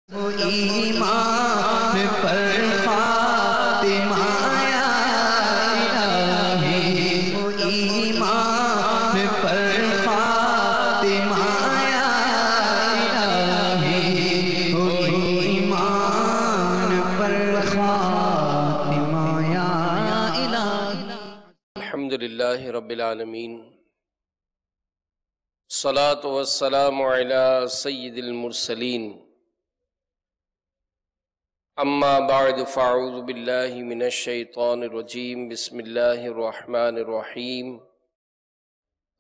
ایمان پر فاطمہ یا الہی، ایمان پر فاطمہ یا الہی، ایمان پر فاطمہ یا الہی۔ الحمدللہ رب العالمین، الصلاۃ والسلام علی سید المرسلین، اما بعد فاعوذ باللہ من الشیطان الرجیم، بسم اللہ الرحمن الرحیم۔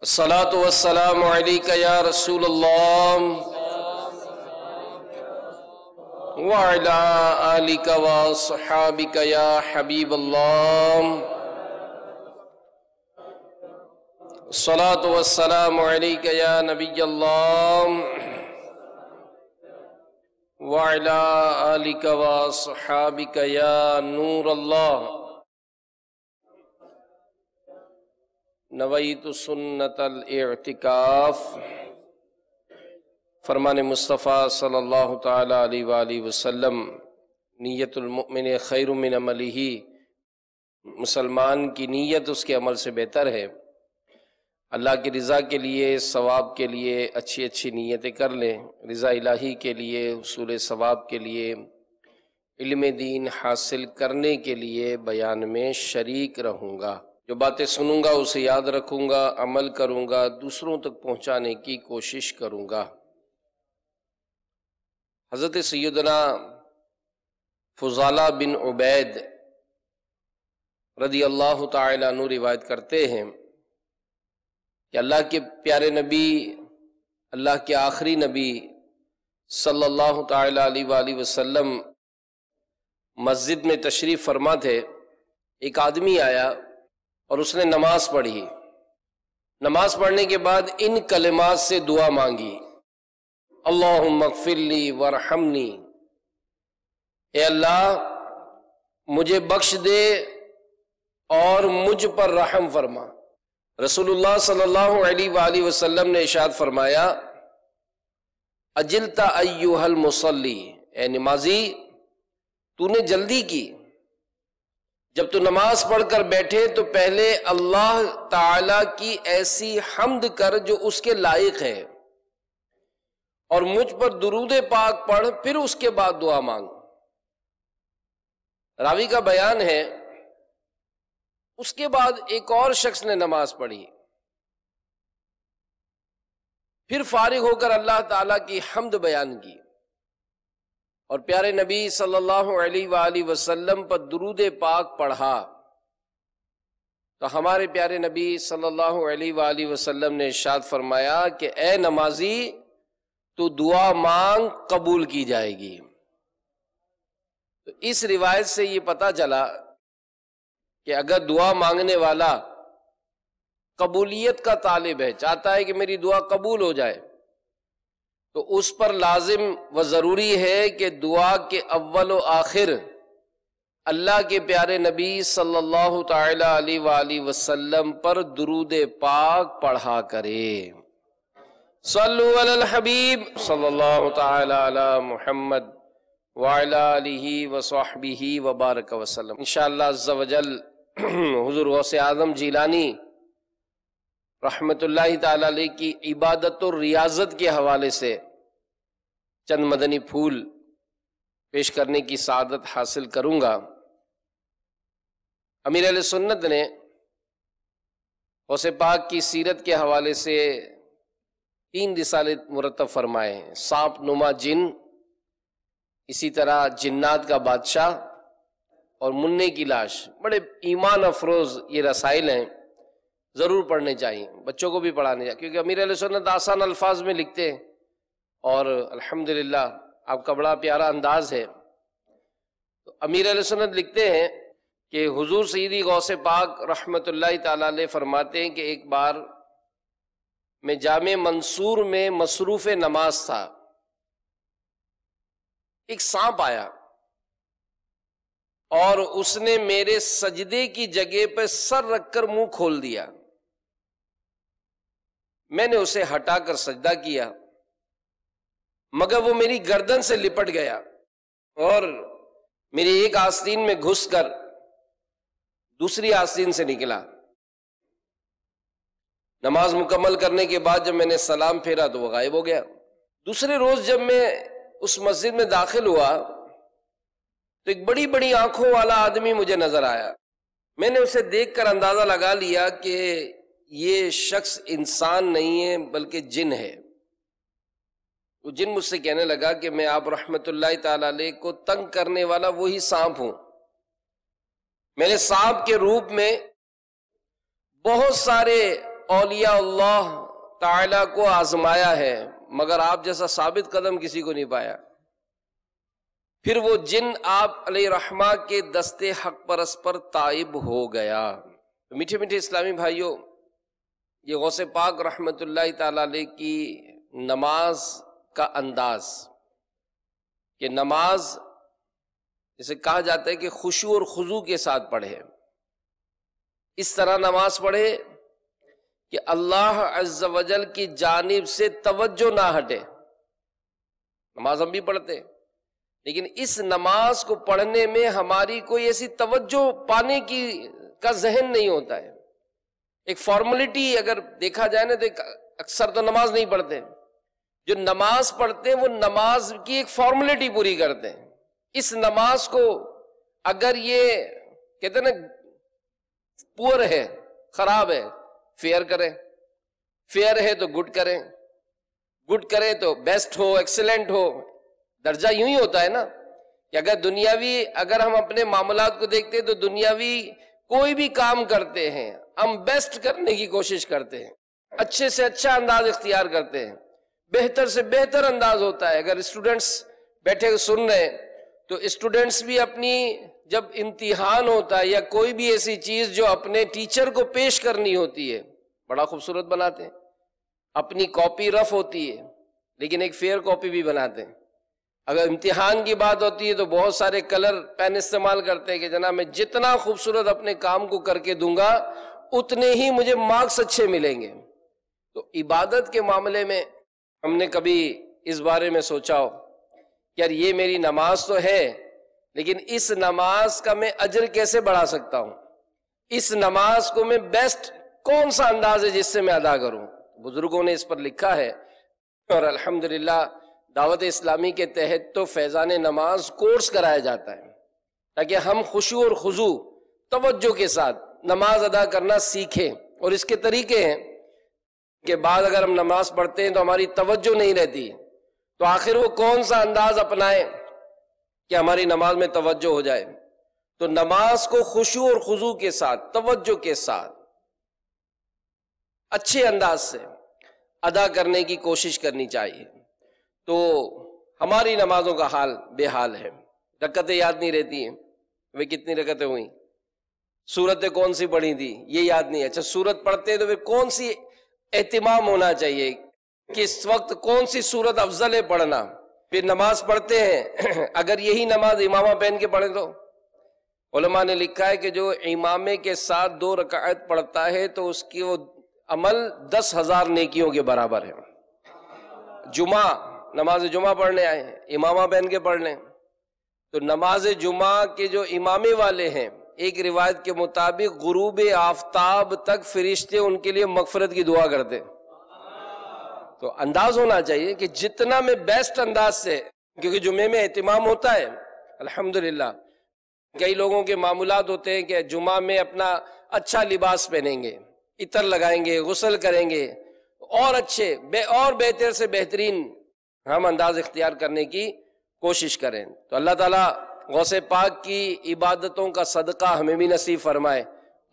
الصلاۃ والسلام علیک یا رسول اللہ وعلی آلک وصحابک یا حبیب اللہ۔ الصلاۃ والسلام علیک یا نبی اللہ وعلی آلک وصحابک یا نور اللہ۔ نویت سنت الاعتکاف، فرمان مصطفیٰ صلی اللہ تعالی علیہ وآلہ وسلم، نیت المؤمن خیر من عملہ، مسلمان کی نیت اس کے عمل سے بہتر ہے۔ اللہ کی رضا کے لیے، ثواب کے لیے اچھی اچھی نیتیں کر لیں، رضا الہی کے لیے، حصول ثواب کے لیے، علم دین حاصل کرنے کے لیے بیان میں شریک رہوں گا۔ جو باتیں سنوں گا اسے یاد رکھوں گا، عمل کروں گا، دوسروں تک پہنچانے کی کوشش کروں گا۔ حضرت سیدنا فضالہ بن عبید رضی اللہ تعالی عنہ روایت کرتے ہیں کہ اللہ کے پیارے نبی، اللہ کے آخری نبی صلی اللہ تعالی علیہ وآلہ وسلم مسجد میں تشریف فرما تھے۔ ایک آدمی آیا اور اس نے نماز پڑھی۔ نماز پڑھنے کے بعد ان کلمات سے دعا مانگی: اللہم اغفر لی وارحمنی، اے اللہ مجھے بخش دے اور مجھ پر رحم فرما۔ رسول اللہ صلی اللہ علیہ وآلہ وسلم نے ارشاد فرمایا: اجلت ایھا المصلی، اے نمازی تو نے جلدی کی، جب تو نماز پڑھ کر بیٹھے تو پہلے اللہ تعالی کی ایسی حمد کر جو اس کے لائق ہے، اور مجھ پر درود پاک پڑھ، پھر اس کے بعد دعا مانگ۔ راوی کا بیان ہے اس کے بعد ایک اور شخص نے نماز پڑھی، پھر فارغ ہو کر اللہ تعالیٰ کی حمد بیان کی، اور پیارے نبی صلی اللہ علیہ وآلہ وسلم پر درود پاک پڑھا۔ تو ہمارے پیارے نبی صلی اللہ علیہ وآلہ وسلم نے ارشاد فرمایا کہ اے نمازی تو دعا مانگ، قبول کی جائے گی۔ تو اس روایت سے یہ پتہ چلا کہ اگر دعا مانگنے والا قبولیت کا طالب ہے، چاہتا ہے کہ میری دعا قبول ہو جائے، تو اس پر لازم و ضروری ہے کہ دعا کے اول و آخر اللہ کے پیارے نبی صلی اللہ تعالی علیہ وآلہ وسلم پر درود پاک پڑھا کرے۔ صلو علی الحبیب صلی اللہ تعالی علی محمد وعلی آلہ وصحبہ وبارک وسلم۔ انشاءاللہ عز و جل حضور غوث اعظم جیلانی رحمت اللہ تعالی علیہ کی عبادت و ریاضت کے حوالے سے چند مدنی پھول پیش کرنے کی سعادت حاصل کروں گا۔ امیر اہل سنت نے غوث پاک کی سیرت کے حوالے سے 3 رسالے مرتب فرمائے ہیں: سانپ نما جن، اسی طرح جنات کا بادشاہ، اور منع کی لاش۔ بڑے ایمان افروز یہ رسائل ہیں، ضرور پڑھنے چاہیے، بچوں کو بھی پڑھانے چاہیے، کیونکہ امیر اہل سنت آسان الفاظ میں لکھتے ہیں، اور الحمدللہ آپ کا بڑا پیارا انداز ہے۔ تو امیر اہل سنت لکھتے ہیں کہ حضور سیدی غوث پاک رحمت اللہ تعالی علیہ فرماتے ہیں کہ ایک بار میں جامع منصور میں مصروف نماز تھا، ایک سانپ آیا اور اس نے میرے سجدے کی جگہ پہ سر رکھ کر منہ کھول دیا۔ میں نے اسے ہٹا کر سجدہ کیا مگر وہ میری گردن سے لپٹ گیا اور میری ایک آستین میں گھس کر دوسری آستین سے نکلا۔ نماز مکمل کرنے کے بعد جب میں نے سلام پھیرا تو وہ غائب ہو گیا۔ دوسرے روز جب میں اس مسجد میں داخل ہوا تو ایک بڑی بڑی آنکھوں والا آدمی مجھے نظر آیا۔ میں نے اسے دیکھ کر اندازہ لگا لیا کہ یہ شخص انسان نہیں ہے بلکہ جن ہے۔ وہ جن مجھ سے کہنے لگا کہ میں آپ رحمت اللہ تعالی علیہ کو تنگ کرنے والا وہی سانپ ہوں۔ میں نے سانپ کے روپ میں بہت سارے اولیاء اللہ تعالی کو آزمایا ہے مگر آپ جیسا ثابت قدم کسی کو نہیں پایا۔ پھر وہ جن آپ علیہ رحمہ کے دستے حق پرست پر تائب ہو گیا۔ میٹھے میٹھے اسلامی بھائیوں، یہ غوث پاک رحمت اللہ تعالی علیہ کی نماز کا انداز، کہ نماز جسے کہا جاتا ہے کہ خشوع اور خضوع کے ساتھ پڑھے، اس طرح نماز پڑھے کہ اللہ عز و جل کی جانب سے توجہ نہ ہٹے۔ نماز ہم بھی پڑھتے ہیں لیکن اس نماز کو پڑھنے میں ہماری کوئی ایسی توجہ پانے کا ذہن نہیں ہوتا ہے۔ ایک فارملٹی اگر دیکھا جائے نا تو اکثر تو نماز نہیں پڑھتے، جو نماز پڑھتے ہیں وہ نماز کی ایک فارملٹی پوری کرتے ہیں۔ اس نماز کو اگر یہ کہتے ہیں نا پور ہے، خراب ہے، فیئر کریں، فیئر ہے تو گڈ کریں، گڈ کریں تو بیسٹ ہو، ایکسیلنٹ ہو۔ درجہ یوں ہی ہوتا ہے نا کہ اگر ہم اپنے معاملات کو دیکھتے ہیں تو دنیاوی کوئی بھی کام کرتے ہیں ہم بیسٹ کرنے کی کوشش کرتے ہیں، اچھے سے اچھا انداز اختیار کرتے ہیں، بہتر سے بہتر انداز ہوتا ہے۔ اگر اسٹوڈنٹس بیٹھے سن رہے ہیں تو اسٹوڈنٹس بھی اپنی جب امتحان ہوتا ہے یا کوئی بھی ایسی چیز جو اپنے ٹیچر کو پیش کرنی ہوتی ہے بڑا خوبصورت بناتے ہیں، اپنی کاپی رف ہوتی ہے لیکن ایک فیئر کاپی بھی بناتے ہیں۔ اگر امتحان کی بات ہوتی ہے تو بہت سارے کلر پین استعمال کرتے ہیں کہ جناب میں جتنا خوبصورت اپنے کام کو کر کے دوں گا اتنے ہی مجھے مارکس اچھے ملیں گے۔ تو عبادت کے معاملے میں ہم نے کبھی اس بارے میں سوچا ہو کہ یار یہ میری نماز تو ہے لیکن اس نماز کا میں اجر کیسے بڑھا سکتا ہوں، اس نماز کو میں بیسٹ کون سا انداز ہے جس سے میں ادا کروں؟ بزرگوں نے اس پر لکھا ہے اور الحمدللہ دعوت اسلامی کے تحت تو فیضان نماز کورس کرایا جاتا ہے تاکہ ہم خشوع اور خضوع توجہ کے ساتھ نماز ادا کرنا سیکھیں۔ اور اس کے طریقے ہیں کہ بعد اگر ہم نماز پڑھتے ہیں تو ہماری توجہ نہیں رہتی تو آخر وہ کون سا انداز اپنائیں کہ ہماری نماز میں توجہ ہو جائے۔ تو نماز کو خشوع اور خضوع کے ساتھ، توجہ کے ساتھ، اچھے انداز سے ادا کرنے کی کوشش کرنی چاہیے۔ تو ہماری نمازوں کا حال بے حال ہے، رکعتیں یاد نہیں رہتی ہیں، وہ کتنی رکعتیں ہوئیں، سورتیں کون سی پڑھی تھی یہ یاد نہیں ہے۔ اچھا سورت پڑھتے ہیں تو پھر کون سی اہتمام ہونا چاہیے کہ اس وقت کون سی سورت افضل ہے پڑھنا۔ پھر نماز پڑھتے ہیں اگر یہی نماز امامہ پہن کے پڑھیں تو علماء نے لکھا ہے کہ جو امامے کے ساتھ 2 رکعت پڑھتا ہے تو اس کی وہ عمل 10,000 نیکیوں کے برابر ہے۔ نماز جمعہ پڑھنے آئے ہیں امامہ پہن کے پڑھ لیں تو نماز جمعہ کے جو امامے والے ہیں ایک روایت کے مطابق غروب آفتاب تک فرشتے ان کے لیے مغفرت کی دعا کرتے۔ تو انداز ہونا چاہیے کہ جتنا میں بیسٹ انداز سے، کیونکہ جمعے میں اہتمام ہوتا ہے الحمدللہ، کئی لوگوں کے معمولات ہوتے ہیں کہ جمعہ میں اپنا اچھا لباس پہنیں گے، عطر لگائیں گے، غسل کریں گے، اور اچھے اور بہتر سے بہترین ہم انداز اختیار کرنے کی کوشش کریں۔ تو اللہ تعالیٰ غوث پاک کی عبادتوں کا صدقہ ہمیں بھی نصیب فرمائے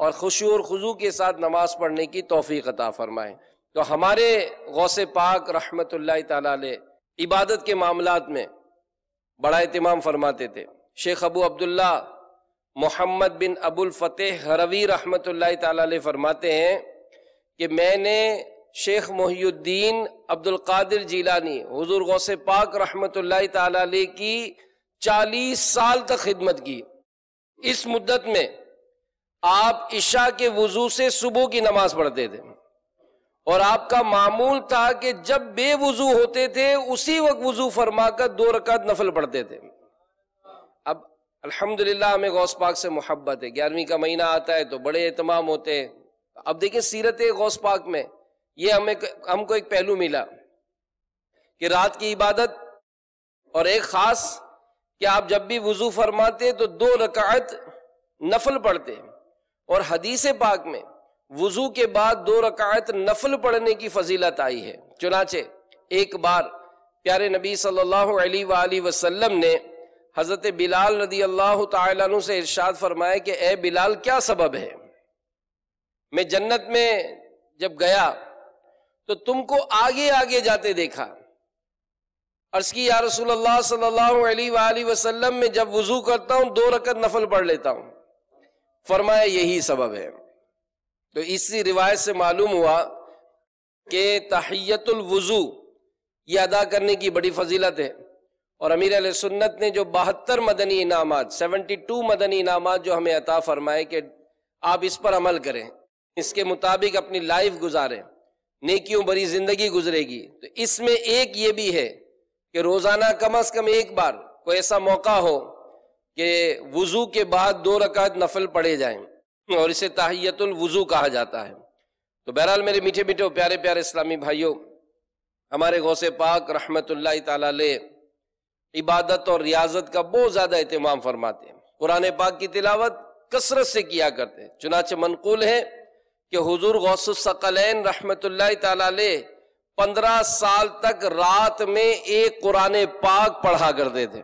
اور خشوع اور خضوع کے ساتھ نماز پڑھنے کی توفیق عطا فرمائے۔ تو ہمارے غوث پاک رحمت اللہ تعالیٰ علیہ عبادت کے معاملات میں بڑا اہتمام فرماتے تھے۔ شیخ ابو عبداللہ محمد بن ابو الفتح ہروی رحمت اللہ تعالیٰ علیہ فرماتے ہیں کہ میں نے شیخ محی الدین عبد القادر جیلانی حضور غوث پاک رحمت اللہ تعالیٰ علیہ کی 40 سال تک خدمت کی۔ اس مدت میں آپ عشاء کے وضو سے صبح کی نماز پڑھتے تھے اور آپ کا معمول تھا کہ جب بے وضو ہوتے تھے اسی وقت وضو فرما کر 2 رکعت نفل پڑھتے تھے۔ اب الحمدللہ ہمیں غوث پاک سے محبت ہے، 11ویں کا مہینہ آتا ہے تو بڑے اہتمام ہوتے ہیں۔ اب دیکھیں سیرت غوث پاک میں یہ ہم کو ایک پہلو ملا کہ رات کی عبادت، اور ایک خاص کہ آپ جب بھی وضو فرماتے تو 2 رکعت نفل پڑھتے، اور حدیث پاک میں وضو کے بعد 2 رکعت نفل پڑھنے کی فضیلت آئی ہے۔ چنانچہ ایک بار پیارے نبی صلی اللہ علیہ وآلہ وسلم نے حضرت بلال رضی اللہ تعالیٰ عنہ سے ارشاد فرمایا کہ اے بلال کیا سبب ہے؟ میں جنت میں جب گیا تو تم کو آگے آگے جاتے دیکھا۔ عرض کی یا رسول اللہ صلی اللہ علیہ وآلہ وسلم میں جب وضو کرتا ہوں 2 رکعت نفل پڑھ لیتا ہوں۔ فرمایا یہی سبب ہے۔ تو اسی روایت سے معلوم ہوا کہ تحیت الوضو یہ ادا کرنے کی بڑی فضیلت ہے، اور امیر علیہ سنت نے جو 72 مدنی انعامات 72 مدنی انعامات جو ہمیں عطا فرمائے کہ آپ اس پر عمل کریں، اس کے مطابق اپنی لائف گزاریں، نیکیوں بری زندگی گزرے گی۔ تو اس میں ایک یہ بھی ہے کہ روزانہ کم از کم ایک بار کوئی ایسا موقع ہو کہ وضو کے بعد 2 رکعت نفل پڑھے جائیں، اور اسے تحیت الوضو کہا جاتا ہے۔ تو بہرحال میرے میٹھے میٹھے پیارے پیارے اسلامی بھائیوں، ہمارے غوث پاک رحمت اللہ تعالی علیہ عبادت اور ریاضت کا بہت زیادہ اہتمام فرماتے ہیں، قرآن پاک کی تلاوت کثرت سے کیا کرتے ہیں۔ چنانچہ منقول ہے کہ حضور غوث الثقلین رحمت اللہ تعالی علیہ 15 سال تک رات میں ایک قرآن پاک پڑھا کرتے تھے،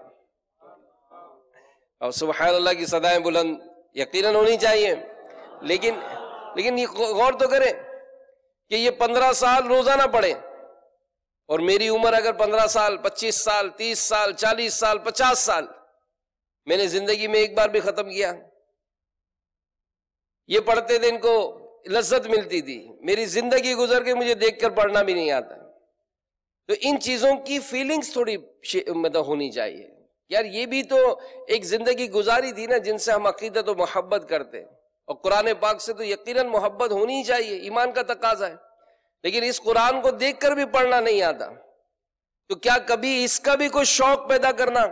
اور سبحان اللہ کی صدائیں بلند یقیناً ہونی چاہیے، لیکن یہ غور تو کریں کہ یہ 15 سال روزانہ پڑھیں، اور میری عمر اگر 15 سال 25 سال 30 سال 40 سال 50 سال میں نے زندگی میں ایک بار بھی ختم کیا؟ یہ پڑھتے تھے، ان کو لذت ملتی تھی، میری زندگی گزر کے مجھے دیکھ کر پڑھنا بھی نہیں آتا۔ تو ان چیزوں کی فیلنگز تھوڑی مطلب ہونی چاہیے، یار یہ بھی تو ایک زندگی گزاری تھی نا جن سے ہم عقیدت و محبت کرتے ہیں، اور قرآن پاک سے تو یقیناً محبت ہونی ہی چاہیے، ایمان کا تقاضا ہے۔ لیکن اس قرآن کو دیکھ کر بھی پڑھنا نہیں آتا، تو کیا کبھی اس کا بھی کوئی شوق پیدا کرنا،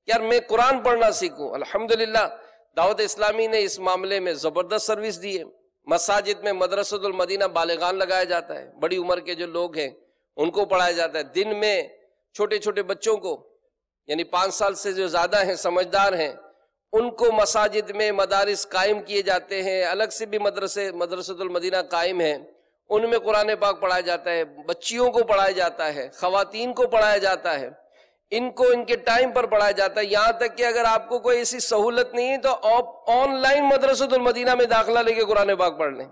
یار میں قرآن پڑھنا سیکھوں؟ الحمدللہ دعوت اسلامی نے اس معاملے میں زبردست سروس دی ہے۔ مساجد میں مدرسۃ المدینہ بالغان لگایا جاتا ہے، بڑی عمر کے جو لوگ ہیں ان کو پڑھایا جاتا ہے۔ دن میں چھوٹے چھوٹے بچوں کو، یعنی 5 سال سے جو زیادہ ہیں سمجھدار ہیں، ان کو مساجد میں مدارس قائم کیے جاتے ہیں، الگ سے بھی مدرسۃ المدینہ قائم ہیں، ان میں قرآن پاک پڑھایا جاتا ہے، بچیوں کو پڑھایا جاتا ہے، خواتین کو پڑھایا جاتا ہے، ان کو ان کے ٹائم پر پڑھایا جاتا ہے۔ یہاں تک کہ اگر آپ کو کوئی ایسی سہولت نہیں ہے تو آپ آن لائن مدرسۃ المدینہ میں داخلہ لے کے قرآن پاک پڑھ لیں۔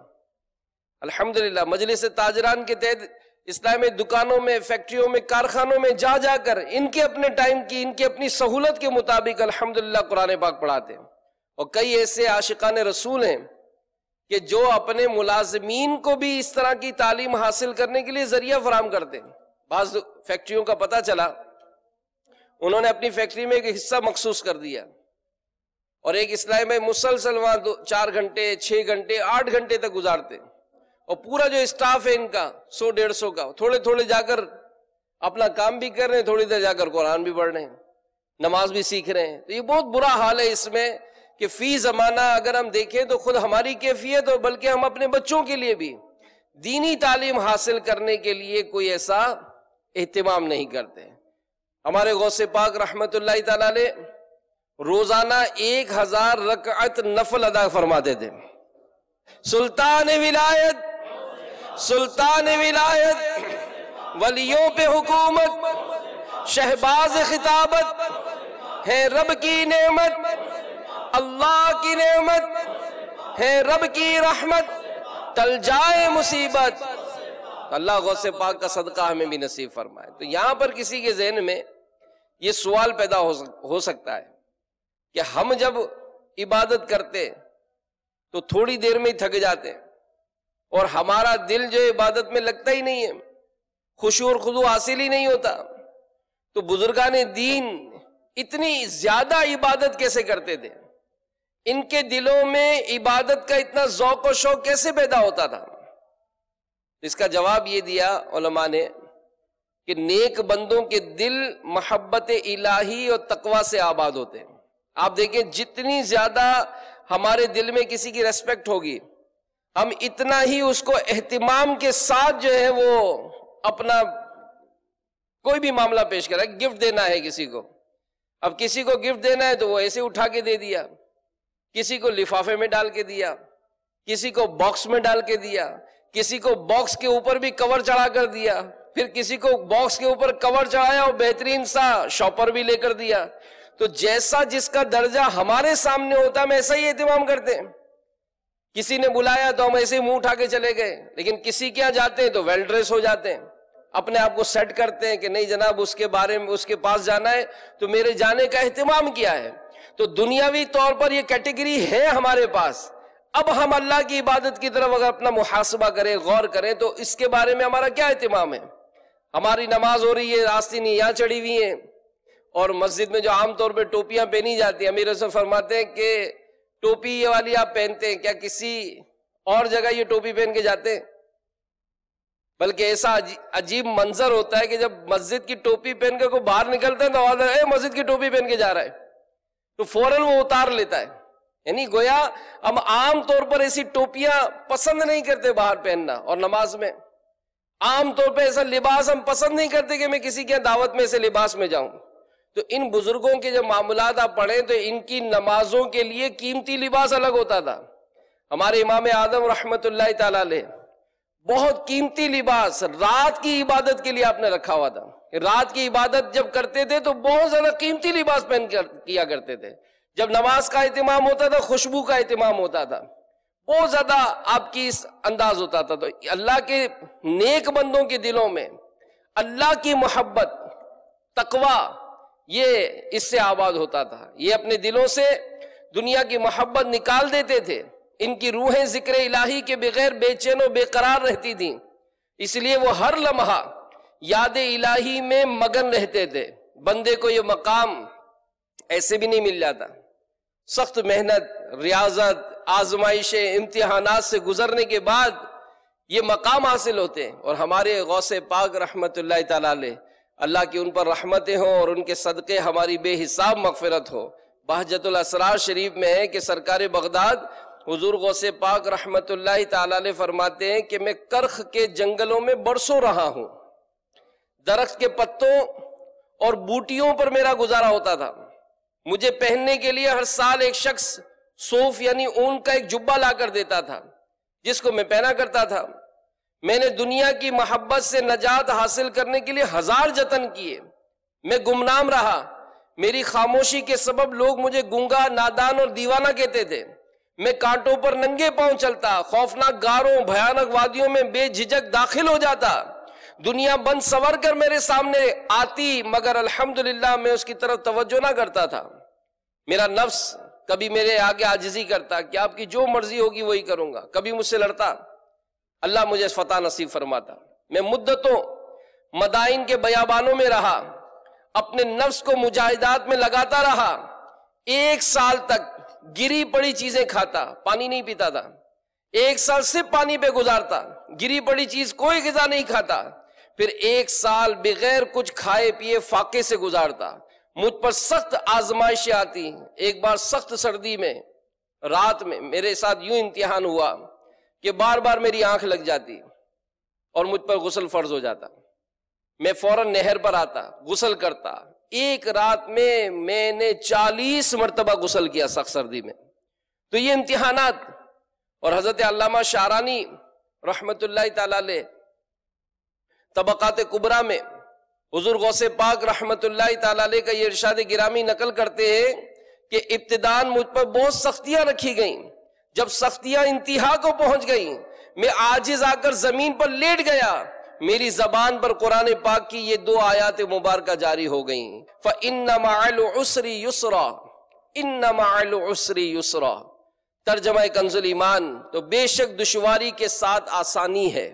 الحمدللہ مجلس تاجران کے تحت اسلامی دکانوں میں، فیکٹریوں میں، کارخانوں میں جا جا کر ان کے اپنے ٹائم کی، ان کی اپنی سہولت کے مطابق الحمدللہ قرآن پاک پڑھاتے ہیں۔ اور کئی ایسے عاشقان رسول ہیں کہ جو اپنے ملازمین کو بھی اس طرح کی تعلیم حاصل کرنے کے لیے ذریعہ فراہم کرتے ہیں۔ بعض فیکٹریوں کا پتہ چلا انہوں نے اپنی فیکٹری میں ایک حصہ مخصوص کر دیا، اور ایک اسلامی میں مسلسل وہاں 4 گھنٹے 6 گھنٹے 8 گھنٹے تک گزارتے، اور پورا جو اسٹاف ہے ان کا 100-150 کا تھوڑے تھوڑے جا کر اپنا کام بھی کر رہے ہیں، تھوڑی دیر جا کر قرآن بھی پڑھ رہے ہیں، نماز بھی سیکھ رہے ہیں۔ تو یہ بہت برا حال ہے اس میں کہ فی زمانہ اگر ہم دیکھیں تو خود ہماری کیفیت اور بلکہ ہم اپنے بچوں کے لیے بھی دینی تعلیم حاصل کرنے کے لیے کوئی ایسا اہتمام نہیں کرتے۔ ہمارے غوث پاک رحمت اللہ تعالی علیہ روزانہ 1000 رکعت نفل ادا فرماتے تھے۔ سلطان ولایت ولیوں پہ حکومت، شہباز خطابت ہے رب کی نعمت، اللہ کی نعمت ہے رب کی رحمت، ٹل جائے مصیبت۔ اللہ غوث پاک کا صدقہ ہمیں بھی نصیب فرمائے۔ تو یہاں پر کسی کے ذہن میں یہ سوال پیدا ہو سکتا ہے کہ ہم جب عبادت کرتے تو تھوڑی دیر میں ہی تھک جاتے ہیں، اور ہمارا دل جو عبادت میں لگتا ہی نہیں ہے، خشوع اور خضوع حاصل ہی نہیں ہوتا، تو بزرگان دین اتنی زیادہ عبادت کیسے کرتے تھے؟ ان کے دلوں میں عبادت کا اتنا ذوق و شوق کیسے پیدا ہوتا تھا؟ اس کا جواب یہ دیا علماء نے کہ نیک بندوں کے دل محبت الہی اور تقوی سے آباد ہوتے ہیں. آپ دیکھیں جتنی زیادہ ہمارے دل میں کسی کی ریسپیکٹ ہوگی، ہم اتنا ہی اس کو اہتمام کے ساتھ جو ہے وہ اپنا کوئی بھی معاملہ پیش کرا. گفٹ دینا ہے کسی کو، اب کسی کو گفٹ دینا ہے تو وہ ایسے اٹھا کے دے دیا، کسی کو لفافے میں ڈال کے دیا، کسی کو باکس میں ڈال کے دیا، کسی کو باکس کے اوپر بھی کور چڑھا کر دیا، پھر کسی کو باکس کے اوپر کور چڑھایا اور بہترین سا شاپر بھی لے کر دیا. تو جیسا جس کا درجہ ہمارے سامنے ہوتا ہے ہم ایسا ہی اہتمام کرتے ہیں. کسی نے بلایا تو ہم ایسے منہ اٹھا کے چلے گئے، لیکن کسی کے یہاں جاتے ہیں تو ویل ڈریس ہو جاتے ہیں، اپنے آپ کو سیٹ کرتے ہیں کہ نہیں جناب اس کے بارے میں اس کے پاس جانا ہے تو میرے جانے کا اہتمام کیا ہے. تو دنیاوی طور پر یہ کیٹیگری ہے ہمارے پاس. اب ہم اللہ کی عبادت کی طرف اگر اپنا محاسبہ کریں، غور کریں تو اس کے بارے میں ہمارا کیا اہتمام ہے. ہماری نماز ہو رہی ہے، آستین یہاں چڑھی ہوئی ہیں، اور مسجد میں جو عام طور پہ ٹوپیاں پہنی جاتی ہیں، امیر حسن فرماتے ہیں کہ ٹوپی یہ والی آپ پہنتے ہیں، کیا کسی اور جگہ یہ ٹوپی پہن کے جاتے ہیں؟ بلکہ ایسا عجیب منظر ہوتا ہے کہ جب مسجد کی ٹوپی پہن کے کوئی باہر نکلتا ہے تو آواز ہے مسجد کی ٹوپی پہن کے جا رہا ہے، تو فوراً وہ اتار لیتا ہے. یعنی گویا ہم عام طور پر ایسی ٹوپیاں پسند نہیں کرتے باہر پہننا، اور نماز میں عام طور پہ ایسا لباس ہم پسند نہیں کرتے کہ میں کسی کے دعوت میں ایسے لباس میں جاؤں. تو ان بزرگوں کے جب معاملات آپ پڑھیں تو ان کی نمازوں کے لیے قیمتی لباس الگ ہوتا تھا. ہمارے امام اعظم رحمت اللہ تعالی علیہ بہت قیمتی لباس رات کی عبادت کے لیے آپ نے رکھا ہوا تھا. رات کی عبادت جب کرتے تھے تو بہت زیادہ قیمتی لباس پہن کر کیا کرتے تھے. جب نماز کا اہتمام ہوتا تھا خوشبو کا اہتمام ہوتا تھا، بہت زیادہ آپ کی انداز ہوتا تھا. تو اللہ کے نیک بندوں کے دلوں میں اللہ کی محبت، تقوی، یہ اس سے آباد ہوتا تھا. یہ اپنے دلوں سے دنیا کی محبت نکال دیتے تھے. ان کی روحیں ذکر الہی کے بغیر بے چین و بے قرار رہتی تھیں، اس لیے وہ ہر لمحہ یاد الہی میں مگن رہتے تھے. بندے کو یہ مقام ایسے بھی نہیں مل جاتا. سخت محنت، ریاضت، آزمائشیں، امتحانات سے گزرنے کے بعد یہ مقام حاصل ہوتے ہیں. اور ہمارے غوث پاک رحمت اللہ تعالی علیہ، اللہ کی ان پر رحمتیں ہوں اور ان کے صدقے ہماری بے حساب مغفرت ہو. بہجت الاسرار شریف میں ہے کہ سرکار بغداد حضور غوث پاک رحمت اللہ تعالی علیہ فرماتے ہیں کہ میں کرخ کے جنگلوں میں برسوں رہا ہوں، درخت کے پتوں اور بوٹیوں پر میرا گزارا ہوتا تھا. مجھے پہننے کے لیے ہر سال ایک شخص صوف یعنی اون کا ایک جبہ لا کر دیتا تھا جس کو میں پہنا کرتا تھا. میں نے دنیا کی محبت سے نجات حاصل کرنے کے لیے ہزار جتن کیے، میں گمنام رہا. میری خاموشی کے سبب لوگ مجھے گونگا، نادان اور دیوانہ کہتے تھے. میں کانٹوں پر ننگے پاؤں چلتا، خوفناک غاروں، بھیانک وادیوں میں بے جھجک داخل ہو جاتا. دنیا بند سور کر میرے سامنے آتی، مگر الحمدللہ میں اس کی طرف توجہ نہ کرتا تھا. میرا نفس کبھی میرے آگے عاجزی کرتا کہ آپ کی جو مرضی ہوگی وہی کروں گا. کبھی مجھ سے لڑتا، اللہ مجھے فتح نصیب فرماتا. میں مدتوں مدائن کے بیابانوں میں رہا، اپنے نفس کو مجاہدات میں لگاتا رہا. 1 سال تک گری پڑی چیزیں کھاتا، پانی نہیں پیتا تھا. 1 سال صرف پانی پہ گزارتا، گری پڑی چیز کوئی غذا نہیں کھاتا. پھر 1 سال بغیر کچھ کھائے پیے فاقے سے گزارتا. مجھ پر سخت آزمائشیں آتی. ایک بار سخت سردی میں رات میں میرے ساتھ یوں امتحان ہوا کہ بار بار میری آنکھ لگ جاتی اور مجھ پر غسل فرض ہو جاتا. میں فوراً نہر پر آتا، غسل کرتا. ایک رات میں نے 40 مرتبہ غسل کیا سخت سردی میں. تو یہ امتحانات. اور حضرت علامہ شعرانی رحمت اللہ تعالی علیہ طبقات کبریٰ میں حضور غوث پاک رحمت اللہ تعالی علیہ کا یہ ارشاد گرامی نقل کرتے ہیں کہ ابتداً مجھ پر بہت سختیاں رکھی گئیں. جب سختیاں انتہا کو پہنچ گئیں میں عاجز آ کر زمین پر لیٹ گیا. میری زبان پر قرآن پاک کی یہ 2 آیات مبارکہ جاری ہو گئیں، فَإِنَّ مَعَ الْعُسْرِ يُسْرًا إِنَّ مَعَ الْعُسْرِ يُسْرًا. ترجمہ کنز ایمان. تو بے شک دشواری کے ساتھ آسانی ہے،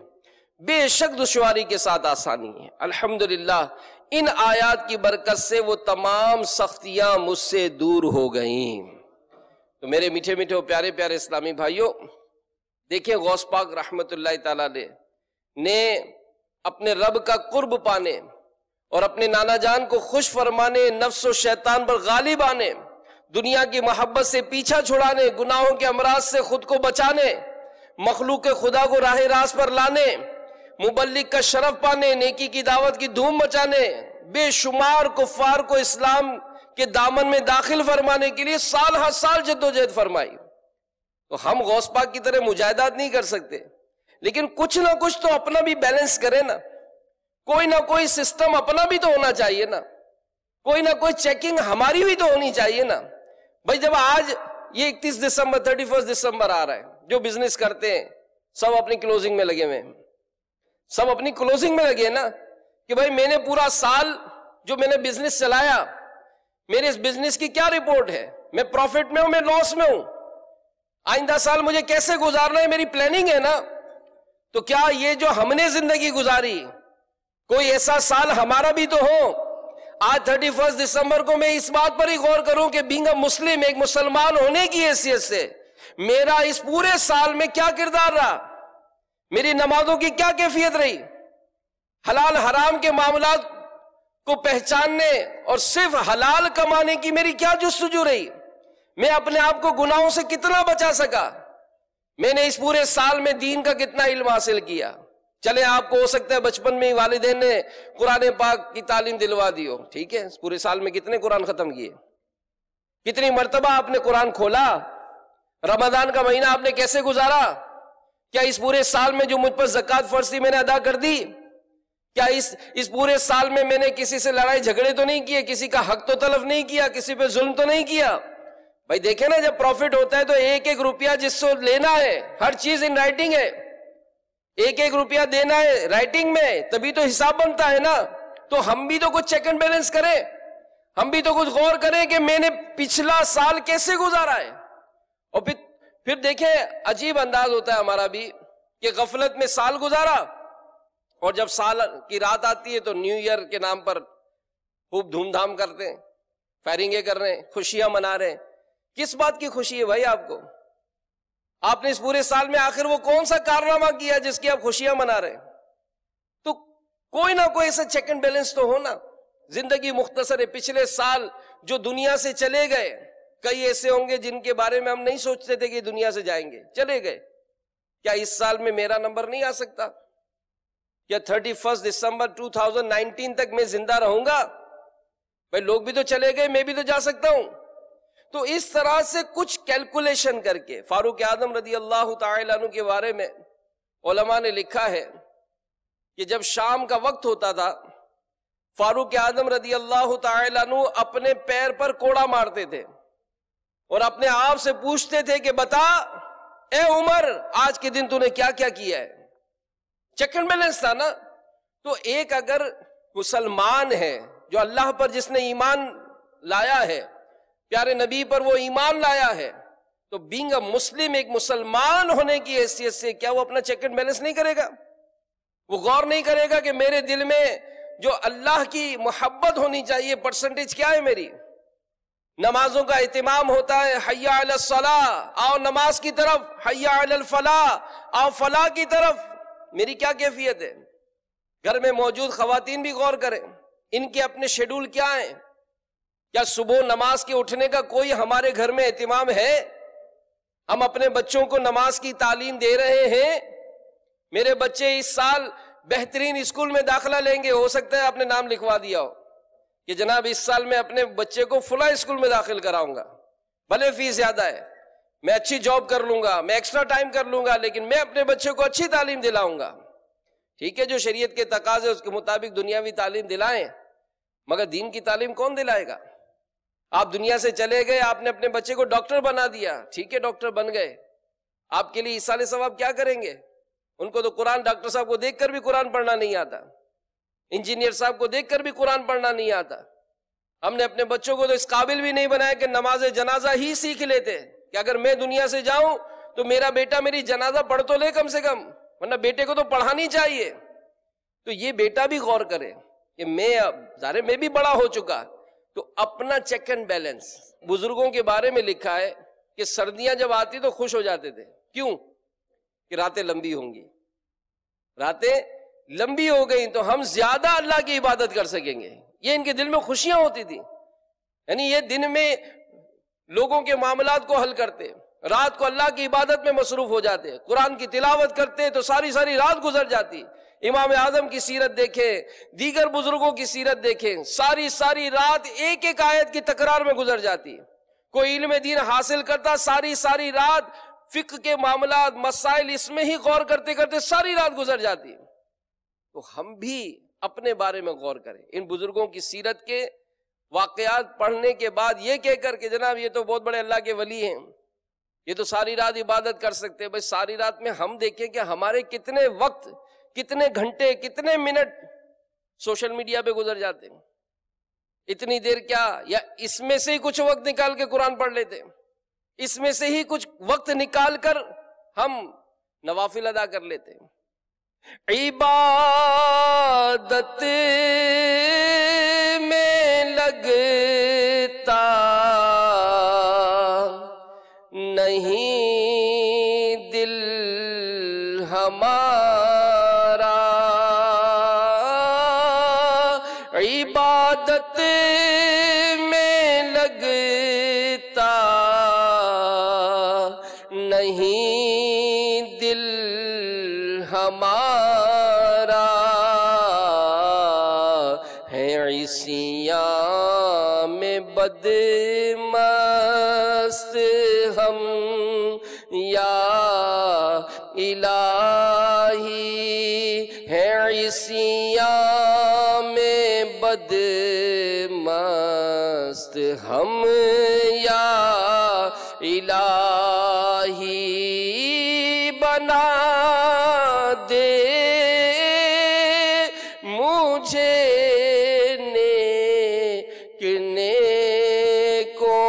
بے شک دشواری کے ساتھ آسانی ہے. الحمدللہ ان آیات کی برکت سے وہ تمام سختیاں مجھ سے دور ہو گئیں. تو میرے میٹھے میٹھے پیارے پیارے اسلامی بھائیوں، دیکھیں غوث پاک رحمت اللہ تعالی علیہ نے اپنے رب کا قرب پانے اور اپنے نانا جان کو خوش فرمانے، نفس و شیطان پر غالب آنے، دنیا کی محبت سے پیچھا چھڑانے، گناہوں کے امراض سے خود کو بچانے، مخلوق خدا کو راہ راست پر لانے، مبلغ کا شرف پانے، نیکی کی دعوت کی دھوم مچانے، بے شمار کفار کو اسلام کے دامن میں داخل فرمانے کے لیے سال ہر سال جدوجہد فرمائی۔ تو ہم غوث پاک کی طرح مجاہدات نہیں کر سکتے، لیکن کچھ نہ کچھ تو اپنا بھی بیلنس کرے نا، کوئی نہ کوئی سسٹم اپنا بھی تو ہونا چاہیے نا، کوئی نہ کوئی چیکنگ ہماری بھی تو ہونی چاہیے نا۔ بھائی جب آج یہ 31 دسمبر 31 دسمبر آ رہا ہے، جو بزنس کرتے ہیں سب اپنی کلوزنگ میں لگے ہوئے ہیں، سب اپنی کلوزنگ میں لگے ہیں نا، کہ بھائی میں نے پورا سال جو میں نے بزنس چلایا، میرے اس بزنس کی کیا رپورٹ ہے، میں پروفٹ میں ہوں، میں لاس میں ہوں، آئندہ سال مجھے کیسے گزارنا ہے، میری پلاننگ ہے نا۔ تو کیا یہ جو ہم نے زندگی گزاری، کوئی ایسا سال ہمارا بھی تو ہو؟ آج 31 دسمبر کو میں اس بات پر ہی غور کروں کہ بینگ اے مسلم، ایک مسلمان ہونے کی حیثیت سے میرا اس پورے سال میں کیا کردار رہا، میری نمازوں کی کیا کیفیت رہی، حلال حرام کے معاملات کو پہچاننے اور صرف حلال کمانے کی میری کیا جستجو رہی، میں اپنے آپ کو گناہوں سے کتنا بچا سکا، میں نے اس پورے سال میں دین کا کتنا علم حاصل کیا۔ چلے آپ کو ہو سکتا ہے بچپن میں ہی والدین نے قرآن پاک کی تعلیم دلوا دی ہو، ٹھیک ہے، اس پورے سال میں کتنے قرآن ختم کیے، کتنی مرتبہ آپ نے قرآن کھولا، رمضان کا مہینہ آپ نے کیسے گزارا، کیا اس پورے سال میں جو مجھ پر زکوٰۃ فرض تھی میں نے ادا کر دی، کیا اس پورے سال میں نے کسی سے لڑائی جھگڑے تو نہیں کیے، کسی کا حق تو تلف نہیں کیا، کسی پہ ظلم تو نہیں کیا۔ بھائی دیکھیں نا، جب پروفٹ ہوتا ہے تو ایک ایک روپیہ جس سے لینا ہے، ہر چیز ان رائٹنگ ہے، ایک ایک روپیہ دینا ہے رائٹنگ میں، تبھی تو حساب بنتا ہے نا۔ تو ہم بھی تو کچھ چیک اینڈ بیلنس کریں، ہم بھی تو کچھ غور کریں کہ میں نے پچھلا سال کیسے گزارا ہے۔ اور پھر دیکھیں عجیب انداز ہوتا ہے ہمارا بھی کہ غفلت میں سال گزارا، اور جب سال کی رات آتی ہے تو نیو ایئر کے نام پر خوب دھوم دھام کرتے ہیں، فائرنگیں کر رہے ہیں، خوشیاں منا رہے ہیں۔ کس بات کی خوشی ہے بھائی آپ کو؟ آپ نے اس پورے سال میں آخر وہ کون سا کارنامہ کیا جس کی آپ خوشیاں منا رہے ہیں؟ تو کوئی نہ کوئی ایسا چیک اینڈ بیلنس تو ہونا۔ زندگی مختصر ہے، پچھلے سال جو دنیا سے چلے گئے، کئی ایسے ہوں گے جن کے بارے میں ہم نہیں سوچتے تھے کہ دنیا سے جائیں گے، چلے گئے۔ کیا اس سال میں میرا نمبر نہیں آ سکتا؟ کیا 31 دسمبر 2019 تک میں زندہ رہوں گا؟ بھائی لوگ بھی تو چلے گئے، میں بھی تو جا سکتا ہوں۔ تو اس طرح سے کچھ کیلکولیشن کر کے فاروق اعظم رضی اللہ تعالیٰ عنہ کے بارے میں علماء نے لکھا ہے کہ جب شام کا وقت ہوتا تھا، فاروق اعظم رضی اللہ تعالیٰ عنہ اپنے پیر پر کوڑا مارتے تھے اور اپنے آپ سے پوچھتے تھے کہ بتا اے عمر، آج کے دن تو نے کیا کیا کیا ہے۔ چیک اینڈ بیلنس تھا نا۔ تو ایک اگر مسلمان ہے جو اللہ پر جس نے ایمان لایا ہے، پیارے نبی پر وہ ایمان لایا ہے، تو بینگ اے مسلم، ایک مسلمان ہونے کی حیثیت سے کیا وہ اپنا چیک اینڈ بیلنس نہیں کرے گا؟ وہ غور نہیں کرے گا کہ میرے دل میں جو اللہ کی محبت ہونی چاہیے پرسنٹیج کیا ہے میری؟ نمازوں کا اہتمام ہوتا ہے، حی علی الصلاۃ، آؤ نماز کی طرف، حی علی الفلاح، آؤ فلاح کی طرف، میری کیا کیفیت ہے؟ گھر میں موجود خواتین بھی غور کریں، ان کے اپنے شیڈول کیا ہیں؟ کیا صبح نماز کے اٹھنے کا کوئی ہمارے گھر میں اہتمام ہے؟ ہم اپنے بچوں کو نماز کی تعلیم دے رہے ہیں؟ میرے بچے اس سال بہترین اسکول میں داخلہ لیں گے، ہو سکتا ہے آپ نے نام لکھوا دیا ہو کہ جناب اس سال میں اپنے بچے کو فلاں اسکول میں داخل کراؤں گا، بھلے فیس زیادہ ہے، میں اچھی جاب کر لوں گا، میں ایکسٹرا ٹائم کر لوں گا، لیکن میں اپنے بچے کو اچھی تعلیم دلاؤں گا۔ ٹھیک ہے، جو شریعت کے تقاضے اس کے مطابق دنیاوی تعلیم دلائیں، مگر دین کی تعلیم کون دلائے گا؟ آپ دنیا سے چلے گئے، آپ نے اپنے بچے کو ڈاکٹر بنا دیا، ٹھیک ہے ڈاکٹر بن گئے، آپ کے لیے ایصال ثواب کیا کریں گے؟ ان کو تو قرآن، ڈاکٹر صاحب کو دیکھ کر بھی قرآن پڑھنا نہیں آتا، انجینئر صاحب کو دیکھ کر بھی قرآن پڑھنا نہیں آتا۔ ہم نے اپنے بچوں کو تو اس قابل بھی نہیں بنایا کہ نماز جنازہ ہی سیکھ لیتے کہ اگر میں دنیا سے جاؤں تو میرا بیٹا میری جنازہ پڑھ تو لے کم سے کم، ورنہ بیٹے کو تو پڑھانی چاہیے۔ تو یہ بیٹا بھی غور کرے کہ میں ظاہر میں بھی بڑا ہو چکا، تو اپنا چیک اینڈ بیلنس۔ بزرگوں کے بارے میں لکھا ہے کہ سردیاں جب آتی تو خوش ہو جاتے تھے، کیوں؟ کہ راتیں لمبی ہوں گی، راتیں لمبی ہو گئی تو ہم زیادہ اللہ کی عبادت کر سکیں گے. یہ ان کے دل میں خوشیاں ہوتی تھی. یعنی یہ دن میں لوگوں کے معاملات کو حل کرتے, رات کو اللہ کی عبادت میں مصروف ہو جاتے, قرآن کی تلاوت کرتے تو ساری ساری رات گزر جاتی. امام اعظم کی سیرت دیکھیں, دیگر بزرگوں کی سیرت دیکھیں, ساری ساری رات ایک ایک آیت کی تکرار میں گزر جاتی. کوئی علم دین حاصل کرتا, ساری ساری رات فقہ کے معاملات مسائل اس میں ہی غور کرتے کرتے ساری رات گزر جاتی. تو ہم بھی اپنے بارے میں غور کریں. ان بزرگوں کی سیرت کے واقعات پڑھنے کے بعد یہ کہہ کر کہ جناب یہ تو بہت بڑے اللہ کے ولی ہیں, یہ تو ساری رات عبادت کر سکتے ہیں. بھائی ساری رات میں ہم دیکھیں کہ ہمارے کتنے وقت, کتنے گھنٹے, کتنے منٹ سوشل میڈیا پہ گزر جاتے ہیں. اتنی دیر کیا, یا اس میں سے ہی کچھ وقت نکال کے قرآن پڑھ لیتے ہیں, اس میں سے ہی کچھ وقت نکال کر ہم نوافل ادا کر لیتے ہیں. عبادت میں لگتا نہیں دل ہمارا, عبادت میں لگتا نہیں دل ہمارا, ہے عصیاں میں بدمست ہم یا الہی, ہے عصیاں میں بدمست ہم یا الہی, بنا دے مجھے نیک نیکوں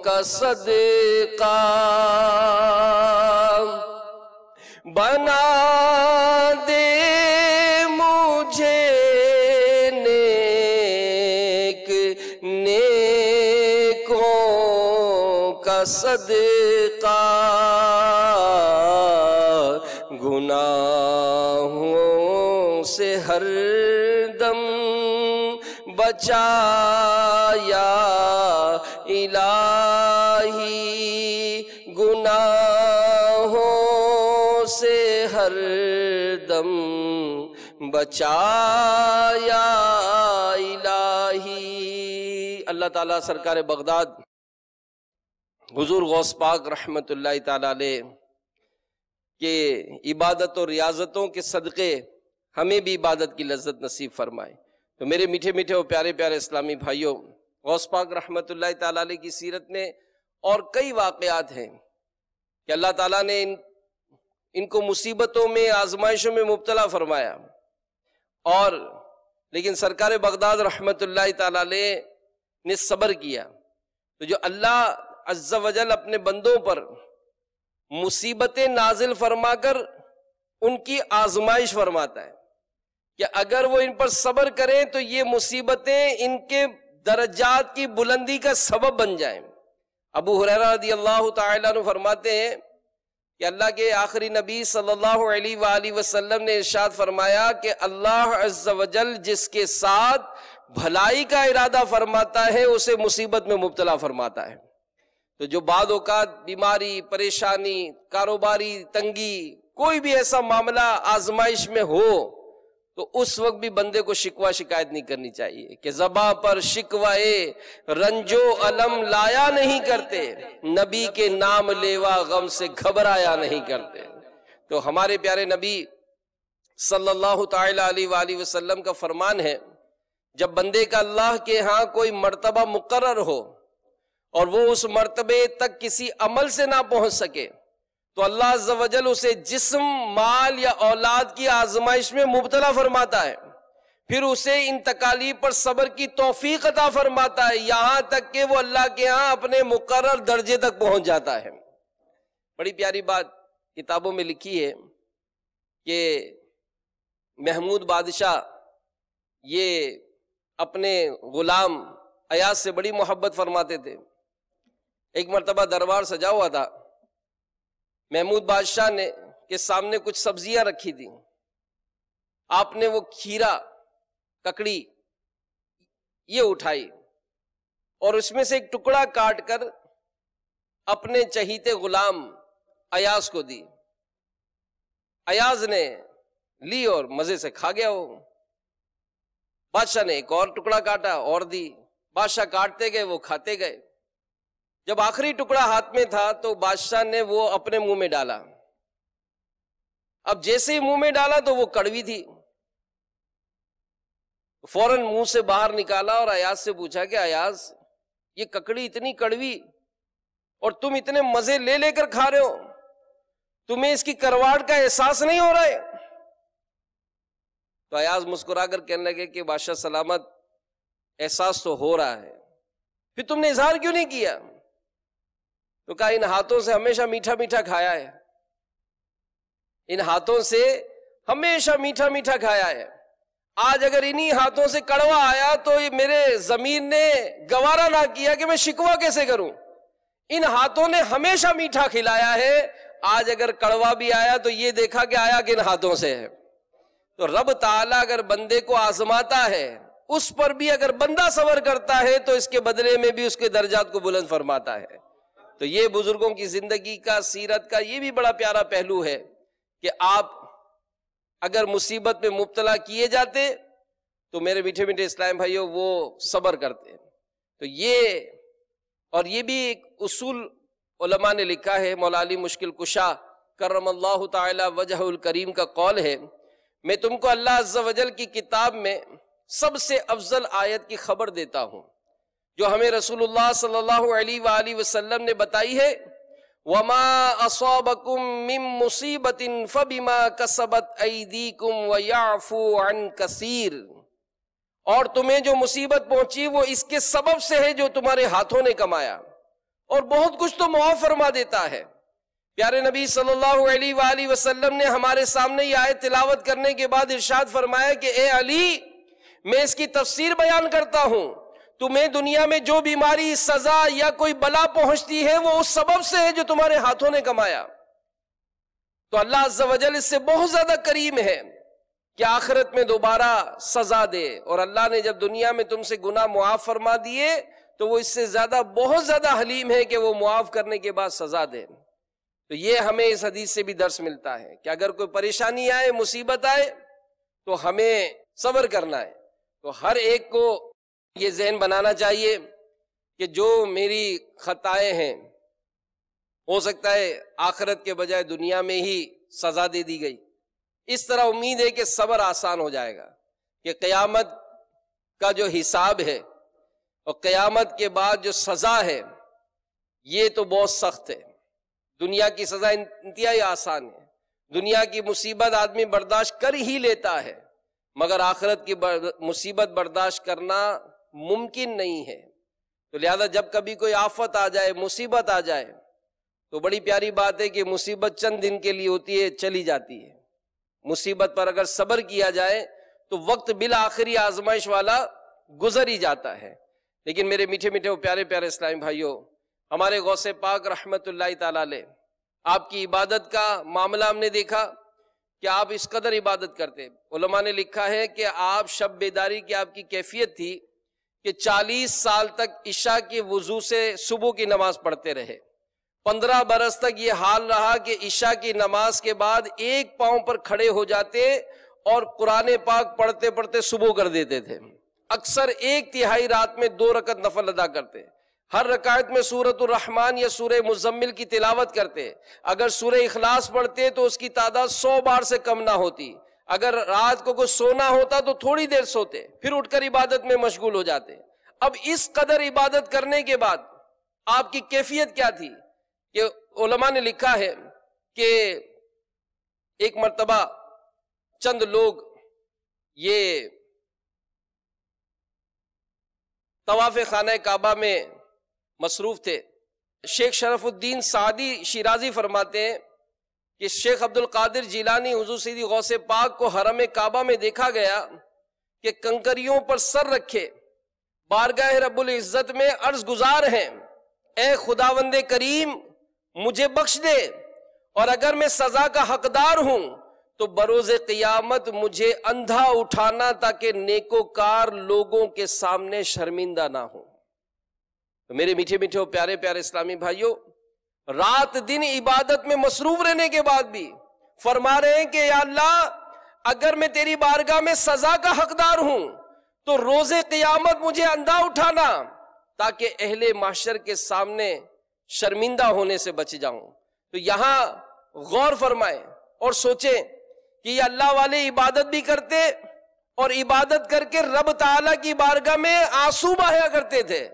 کا صدقہ, بنا دے مجھے نیک نیکوں کا صدقہ, گناہوں سے ہر دم بچایا الہی, گناہوں سے ہر دم بچایا الہی. اللہ تعالیٰ سرکار بغداد حضور غوث پاک رحمت اللہ تعالیٰ علیہ کہ عبادت اور ریاضتوں کے صدقے ہمیں بھی عبادت کی لذت نصیب فرمائے. تو میرے میٹھے میٹھے اور پیارے پیارے اسلامی بھائیوں, غوث پاک رحمت اللہ تعالیٰ علیہ کی سیرت میں اور کئی واقعات ہیں کہ اللہ تعالیٰ نے ان کو مصیبتوں میں, آزمائشوں میں مبتلا فرمایا, اور لیکن سرکار بغداد رحمت اللہ تعالیٰ علیہ نے صبر کیا. تو جو اللہ عز و جل اپنے بندوں پر مصیبتیں نازل فرما کر ان کی آزمائش فرماتا ہے کہ اگر وہ ان پر صبر کریں تو یہ مصیبتیں ان کے درجات کی بلندی کا سبب بن جائیں. ابو ہریرہ رضی اللہ تعالیٰ عنہ فرماتے ہیں کہ اللہ کے آخری نبی صلی اللہ علیہ وآلہ وسلم نے ارشاد فرمایا کہ اللہ عز و جل جس کے ساتھ بھلائی کا ارادہ فرماتا ہے اسے مصیبت میں مبتلا فرماتا ہے. تو جو بعض اوقات بیماری, پریشانی, کاروباری تنگی, کوئی بھی ایسا معاملہ آزمائش میں ہو تو اس وقت بھی بندے کو شکوہ شکایت نہیں کرنی چاہیے کہ زباں پر شکوائے رنجو علم لایا نہیں کرتے, نبی کے نام لیوا غم سے گھبرایا نہیں کرتے. تو ہمارے پیارے نبی صلی اللہ تعالی علیہ وآلہ وسلم کا فرمان ہے جب بندے کا اللہ کے ہاں کوئی مرتبہ مقرر ہو اور وہ اس مرتبے تک کسی عمل سے نہ پہنچ سکے تو اللہ عز و جل اسے جسم, مال یا اولاد کی آزمائش میں مبتلا فرماتا ہے, پھر اسے ان تکالیف پر صبر کی توفیق عطا فرماتا ہے یہاں تک کہ وہ اللہ کے ہاں اپنے مقرر درجے تک پہنچ جاتا ہے. بڑی پیاری بات کتابوں میں لکھی ہے کہ محمود بادشاہ یہ اپنے غلام ایاز سے بڑی محبت فرماتے تھے. ایک مرتبہ دربار سجا ہوا تھا, محمود بادشاہ نے کے سامنے کچھ سبزیاں رکھی تھیں. آپ نے وہ کھیرا، ککڑی یہ اٹھائی اور اس میں سے ایک ٹکڑا کاٹ کر اپنے چہیتے غلام ایاز کو دی. ایاز نے لی اور مزے سے کھا گیا. وہ بادشاہ نے ایک اور ٹکڑا کاٹا اور دی. بادشاہ کاٹتے گئے، وہ کھاتے گئے. جب آخری ٹکڑا ہاتھ میں تھا تو بادشاہ نے وہ اپنے منہ میں ڈالا. اب جیسے ہی منہ میں ڈالا تو وہ کڑوی تھی. فوراً منہ سے باہر نکالا اور ایاز سے پوچھا کہ ایاز، یہ ککڑی اتنی کڑوی اور تم اتنے مزے لے لے کر کھا رہے ہو، تمہیں اس کی کرواہٹ کا احساس نہیں ہو رہا ہے؟ تو ایاز مسکرا کر کہنے لگے کہ بادشاہ سلامت، احساس تو ہو رہا ہے، پھر تم نے اظہار کیوں نہیں کیا؟ تو کہا ان ہاتھوں سے ہمیشہ میٹھا میٹھا کھایا ہے، ان ہاتھوں سے ہمیشہ میٹھا میٹھا کھایا ہے. آج اگر انہی ہاتھوں سے کڑوا آیا تو یہ میرے ضمیر نے گوارا نہ کیا کہ میں شکوہ کیسے کروں. ان ہاتھوں نے ہمیشہ میٹھا کھلایا ہے، آج اگر کڑوا بھی آیا تو یہ دیکھا کہ آیا کن ہاتھوں سے ہے. تو رب تعالیٰ اگر بندے کو آزماتا ہے، اس پر بھی اگر بندہ صبر کرتا ہے تو اس کے بدلے میں بھی اس کے درجات کو بلند فرماتا ہے. تو یہ بزرگوں کی زندگی کا، سیرت کا یہ بھی بڑا پیارا پہلو ہے کہ آپ اگر مصیبت میں مبتلا کیے جاتے تو میرے میٹھے میٹھے اسلام بھائیوں وہ صبر کرتے. تو یہ بھی ایک اصول علماء نے لکھا ہے. مولا علی مشکل کشا کرم اللہ تعالی وجہ الکریم کا قول ہے، میں تم کو اللہ عز و جل کی کتاب میں سب سے افضل آیت کی خبر دیتا ہوں جو ہمیں رسول اللہ صلی اللہ علیہ وآلہ وسلم نے بتائی ہے. وَمَا أَصَابَكُم مِّن مُّصِيبَةٍ فَبِمَا كَسَبَتْ أَيْدِيكُمْ وَيَعْفُو عَن كَثِيرٍ، اور تمہیں جو مصیبت پہنچی وہ اس کے سبب سے ہے جو تمہارے ہاتھوں نے کمایا، اور بہت کچھ تو معاف فرما دیتا ہے. پیارے نبی صلی اللہ علیہ وآلہ وسلم نے ہمارے سامنے یہ آیت تلاوت کرنے کے بعد ارشاد فرمایا کہ اے علی، میں اس کی تفسیر بیان کرتا ہوں، تمہیں دنیا میں جو بیماری، سزا یا کوئی بلا پہنچتی ہے وہ اس سبب سے ہے جو تمہارے ہاتھوں نے کمایا. تو اللہ عز و جل اس سے بہت زیادہ کریم ہے کہ آخرت میں دوبارہ سزا دے، اور اللہ نے جب دنیا میں تم سے گناہ معاف فرما دیے تو وہ اس سے زیادہ بہت زیادہ حلیم ہے کہ وہ معاف کرنے کے بعد سزا دے. تو یہ ہمیں اس حدیث سے بھی درس ملتا ہے کہ اگر کوئی پریشانی آئے، مصیبت آئے تو ہمیں صبر کرنا ہے. تو ہر ایک کو یہ ذہن بنانا چاہیے کہ جو میری خطائیں ہیں ہو سکتا ہے آخرت کے بجائے دنیا میں ہی سزا دے دی گئی. اس طرح امید ہے کہ صبر آسان ہو جائے گا کہ قیامت کا جو حساب ہے اور قیامت کے بعد جو سزا ہے یہ تو بہت سخت ہے. دنیا کی سزا انتہائی آسان ہے، دنیا کی مصیبت آدمی برداشت کر ہی لیتا ہے، مگر آخرت کی مصیبت برداشت کرنا ممکن نہیں ہے. تو لہذا جب کبھی کوئی آفت آ جائے، مصیبت آ جائے، تو بڑی پیاری بات ہے کہ مصیبت چند دن کے لیے ہوتی ہے، چلی جاتی ہے. مصیبت پر اگر صبر کیا جائے تو وقت بالآخری آزمائش والا گزر ہی جاتا ہے. لیکن میرے میٹھے میٹھے و پیارے پیارے اسلامی بھائیوں، ہمارے غوث پاک رحمت اللہ تعالی علیہ، آپ کی عبادت کا معاملہ ہم نے دیکھا کہ آپ اس قدر عبادت کرتے. علماء نے لکھا ہے کہ آپ شب بیداری کی آپ کی کیفیت تھی کہ 40 سال تک عشاء کے وضو سے صبح کی نماز پڑھتے رہے. 15 برس تک یہ حال رہا کہ عشاء کی نماز کے بعد ایک پاؤں پر کھڑے ہو جاتے اور قرآن پاک پڑھتے پڑھتے صبح کر دیتے تھے. اکثر 1/3 رات میں 2 رکعت نفل ادا کرتے، ہر رکعت میں سورۃ الرحمن یا سورہ مزمل کی تلاوت کرتے. اگر سورہ اخلاص پڑھتے تو اس کی تعداد 100 بار سے کم نہ ہوتی. اگر رات کو کچھ سونا ہوتا تو تھوڑی دیر سوتے، پھر اٹھ کر عبادت میں مشغول ہو جاتے. اب اس قدر عبادت کرنے کے بعد آپ کی کیفیت کیا تھی کہ علماء نے لکھا ہے کہ ایک مرتبہ چند لوگ یہ طواف خانہ کعبہ میں مصروف تھے. شیخ شرف الدین سعدی شیرازی فرماتے ہیں کہ شیخ عبد القادر جیلانی حضور سیدی غوث پاک کو حرم کعبہ میں دیکھا گیا کہ کنکریوں پر سر رکھے بارگاہ رب العزت میں عرض گزار ہیں، اے خداوند کریم مجھے بخش دے اور اگر میں سزا کا حقدار ہوں تو بروز قیامت مجھے اندھا اٹھانا تاکہ نیکوکار لوگوں کے سامنے شرمندہ نہ ہوں۔ تو میرے میٹھے میٹھے اور پیارے پیارے اسلامی بھائیوں، رات دن عبادت میں مصروف رہنے کے بعد بھی فرما رہے ہیں کہ یا اللہ اگر میں تیری بارگاہ میں سزا کا حقدار ہوں تو روز قیامت مجھے اندھا اٹھانا تاکہ اہل محشر کے سامنے شرمندہ ہونے سے بچ جاؤں۔ تو یہاں غور فرمائیں اور سوچیں کہ یہ اللہ والے عبادت بھی کرتے اور عبادت کر کے رب تعالیٰ کی بارگاہ میں آنسو بہایا کرتے تھے،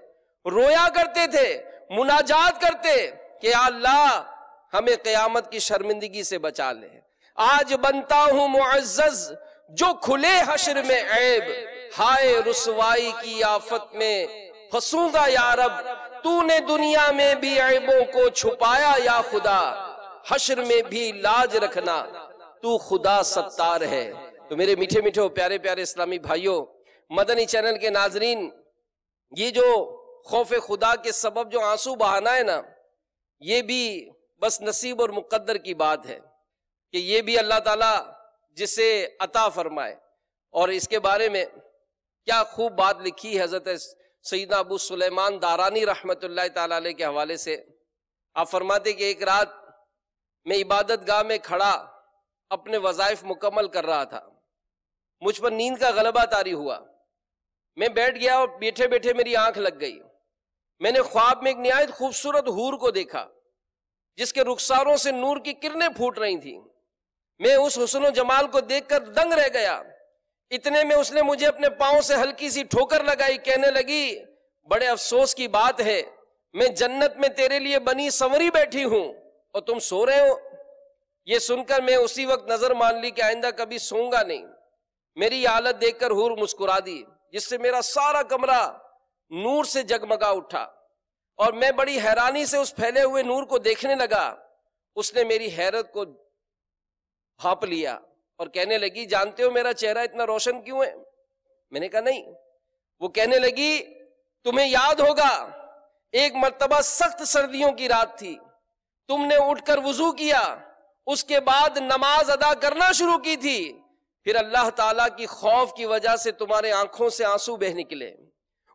رویا کرتے تھے، مناجات کرتے کہ یا اللہ ہمیں قیامت کی شرمندگی سے بچا لے۔ آج بنتا ہوں معزز جو کھلے حشر میں عیب، ہائے رسوائی کی آفت میں پھنسوں گا یا رب، تو نے دنیا میں بھی عیبوں کو چھپایا یا خدا، حشر میں بھی لاج رکھنا تو خدا ستار ہے۔ تو میرے میٹھے میٹھے پیارے پیارے اسلامی بھائیوں، مدنی چینل کے ناظرین، یہ جو خوف خدا کے سبب جو آنسو بہانا ہے نا، یہ بھی بس نصیب اور مقدر کی بات ہے کہ یہ بھی اللہ تعالیٰ جسے عطا فرمائے۔ اور اس کے بارے میں کیا خوب بات لکھی ہے حضرت سیدنا ابو سلیمان دارانی رحمت اللہ تعالیٰ علیہ کے حوالے سے۔ آپ فرماتے کہ ایک رات میں عبادت گاہ میں کھڑا اپنے وظائف مکمل کر رہا تھا، مجھ پر نیند کا غلبہ طاری ہوا، میں بیٹھ گیا اور بیٹھے بیٹھے میری آنکھ لگ گئی۔ میں نے خواب میں ایک نہایت خوبصورت حور کو دیکھا جس کے رخساروں سے نور کی کرنیں پھوٹ رہی تھیں۔ میں اس حسن و جمال کو دیکھ کر دنگ رہ گیا۔ اتنے میں اس نے مجھے اپنے پاؤں سے ہلکی سی ٹھوکر لگائی، کہنے لگی بڑے افسوس کی بات ہے، میں جنت میں تیرے لیے بنی سنوری بیٹھی ہوں اور تم سو رہے ہو۔ یہ سن کر میں اسی وقت نظر مان لی کہ آئندہ کبھی سوؤں گا نہیں۔ میری حالت دیکھ کر حور مسکرا دی، جس سے میرا سارا کمرہ نور سے جگمگا اٹھا اور میں بڑی حیرانی سے اس پھیلے ہوئے نور کو دیکھنے لگا۔ اس نے میری حیرت کو بھانپ لیا اور کہنے لگی جانتے ہو میرا چہرہ اتنا روشن کیوں ہے؟ میں نے کہا نہیں۔ وہ کہنے لگی تمہیں یاد ہوگا ایک مرتبہ سخت سردیوں کی رات تھی، تم نے اٹھ کر وضو کیا، اس کے بعد نماز ادا کرنا شروع کی تھی، پھر اللہ تعالیٰ کی خوف کی وجہ سے تمہارے آنکھوں سے آنسو بہہ نکلے۔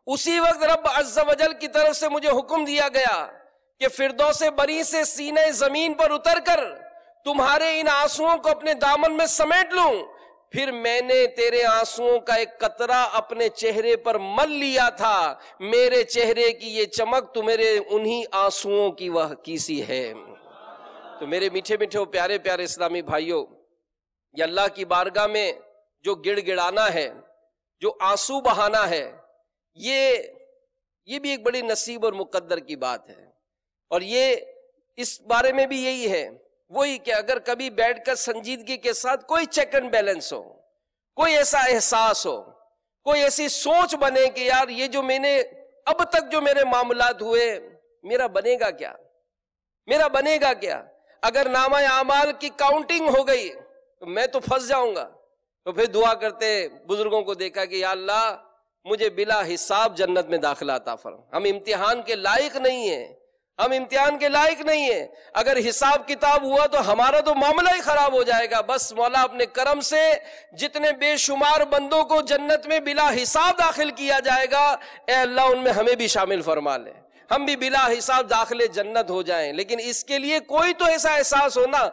اسی وقت رب عز و جل کی طرف سے مجھے حکم دیا گیا کہ فردوس بری سے سینے زمین پر اتر کر تمہارے ان آنسوؤں کو اپنے دامن میں سمیٹ لوں۔ پھر میں نے تیرے آنسوؤں کا ایک قطرہ اپنے چہرے پر مل لیا تھا، میرے چہرے کی یہ چمک تمہارے انہی آنسوؤں کی وہ کیسی ہے۔ تو میرے میٹھے میٹھے پیارے پیارے اسلامی بھائیوں، یہ اللہ کی بارگاہ میں جو گڑ گڑانا ہے، جو آنسو بہانا ہے، یہ بھی ایک بڑی نصیب اور مقدر کی بات ہے۔ اور یہ اس بارے میں بھی یہی ہے، وہی کہ اگر کبھی بیٹھ کر سنجیدگی کے ساتھ کوئی چیک اینڈ بیلنس ہو، کوئی ایسا احساس ہو، کوئی ایسی سوچ بنے کہ یار یہ جو میں نے اب تک جو میرے معاملات ہوئے، میرا بنے گا کیا؟ میرا بنے گا کیا؟ اگر نامہ اعمال کی کاؤنٹنگ ہو گئی تو میں تو پھنس جاؤں گا۔ تو پھر دعا کرتے بزرگوں کو دیکھا کہ یا اللہ مجھے بلا حساب جنت میں داخلہ عطا فرما۔ ہم امتحان کے لائق نہیں ہیں، ہم امتحان کے لائق نہیں ہیں۔ اگر حساب کتاب ہوا تو ہمارا تو معاملہ ہی خراب ہو جائے گا۔ بس مولا اپنے کرم سے جتنے بے شمار بندوں کو جنت میں بلا حساب داخل کیا جائے گا، اے اللہ ان میں ہمیں بھی شامل فرما لے، ہم بھی بلا حساب داخل جنت ہو جائیں۔ لیکن اس کے لیے کوئی تو ایسا احساس ہونا،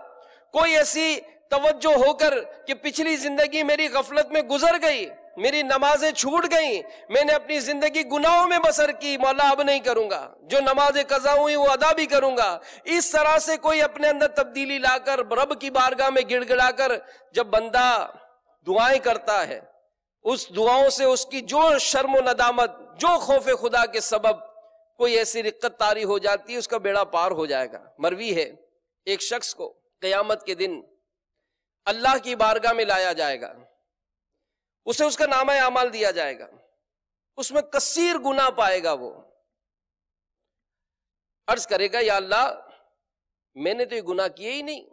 کوئی ایسی توجہ ہو کر کہ پچھلی زندگی میری غفلت میں گزر گئی، میری نمازیں چھوٹ گئیں، میں نے اپنی زندگی گناہوں میں بسر کی، مولا اب نہیں کروں گا، جو نمازیں قضا ہوئی وہ ادا بھی کروں گا۔ اس طرح سے کوئی اپنے اندر تبدیلی لا کر رب کی بارگاہ میں گڑ گڑا کر جب بندہ دعائیں کرتا ہے، اس دعاؤں سے اس کی جو شرم و ندامت، جو خوف خدا کے سبب کوئی ایسی رقت طاری ہو جاتی ہے، اس کا بیڑا پار ہو جائے گا۔ مروی ہے ایک شخص کو قیامت کے دن اللہ کی بارگاہ میں لایا جائے گا، اسے اس کا نامہ اعمال دیا جائے گا، اس میں کثیر گناہ پائے گا۔ وہ عرض کرے گا یا اللہ میں نے تو یہ گناہ کیے ہی نہیں۔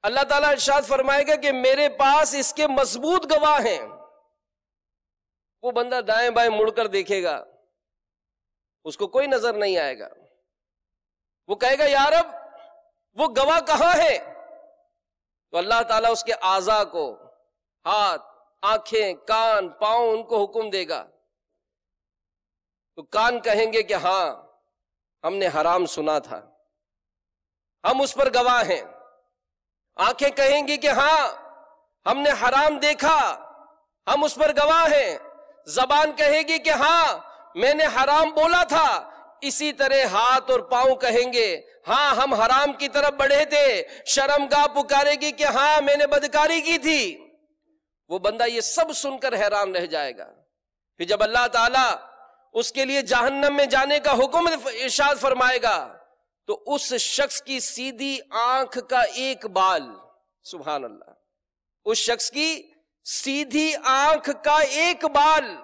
اللہ تعالیٰ ارشاد فرمائے گا کہ میرے پاس اس کے مضبوط گواہ ہیں۔ وہ بندہ دائیں بائیں مڑ کر دیکھے گا، اس کو کوئی نظر نہیں آئے گا۔ وہ کہے گا یا رب وہ گواہ کہاں ہے؟ تو اللہ تعالیٰ اس کے اعضاء کو، ہاتھ، آنکھیں، کان، پاؤں، ان کو حکم دے گا. تو کان کہیں گے کہ ہاں ہم نے حرام سنا تھا، ہم اس پر گواہ ہیں. آنکھیں کہیں گی کہ ہاں ہم نے حرام دیکھا، ہم اس پر گواہ ہیں. زبان کہے گی کہ ہاں میں نے حرام بولا تھا. اسی طرح ہاتھ اور پاؤں کہیں گے ہاں ہم حرام کی طرف بڑھے تھے. شرمگاہ پکارے گی کہ ہاں میں نے بدکاری کی تھی. وہ بندہ یہ سب سن کر حیران رہ جائے گا. پھر جب اللہ تعالیٰ اس کے لیے جہنم میں جانے کا حکم ارشاد فرمائے گا تو اس شخص کی سیدھی آنکھ کا ایک بال، سبحان اللہ، اس شخص کی سیدھی آنکھ کا ایک بال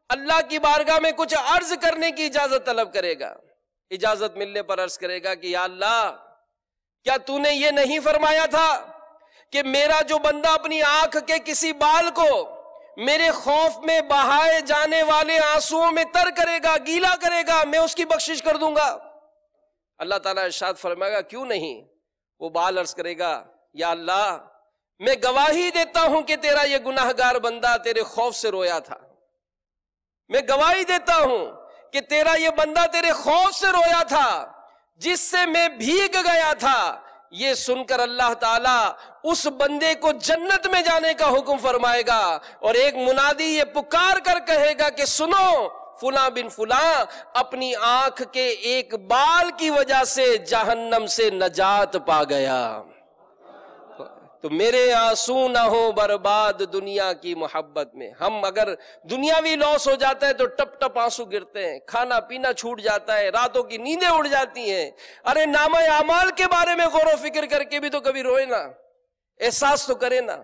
اللہ کی بارگاہ میں کچھ عرض کرنے کی اجازت طلب کرے گا. اجازت ملنے پر عرض کرے گا کہ یا اللہ، کیا تو نے یہ نہیں فرمایا تھا کہ میرا جو بندہ اپنی آنکھ کے کسی بال کو میرے خوف میں بہائے جانے والے آنسوؤں میں تر کرے گا، گیلا کرے گا، میں اس کی بخشش کر دوں گا. اللہ تعالیٰ ارشاد فرمائے گا کیوں نہیں. وہ بال عرض کرے گا یا اللہ، میں گواہی دیتا ہوں کہ تیرا یہ گناہگار بندہ تیرے خوف سے رویا تھا. میں گواہی دیتا ہوں کہ تیرا یہ بندہ تیرے خوف سے رویا تھا جس سے میں بھیگ گیا تھا. یہ سن کر اللہ تعالیٰ اس بندے کو جنت میں جانے کا حکم فرمائے گا اور ایک منادی یہ پکار کر کہے گا کہ سنو، فلاں بن فلاں اپنی آنکھ کے ایک بال کی وجہ سے جہنم سے نجات پا گیا. تو میرے آنسو نہ ہو برباد دنیا کی محبت میں. ہم اگر دنیاوی لاس ہو جاتا ہے تو ٹپ ٹپ آنسو گرتے ہیں، کھانا پینا چھوٹ جاتا ہے، راتوں کی نیندیں اڑ جاتی ہیں. ارے نامہ اعمال کے بارے میں غور و فکر کر کے بھی تو کبھی روئے نا، احساس تو کرے نا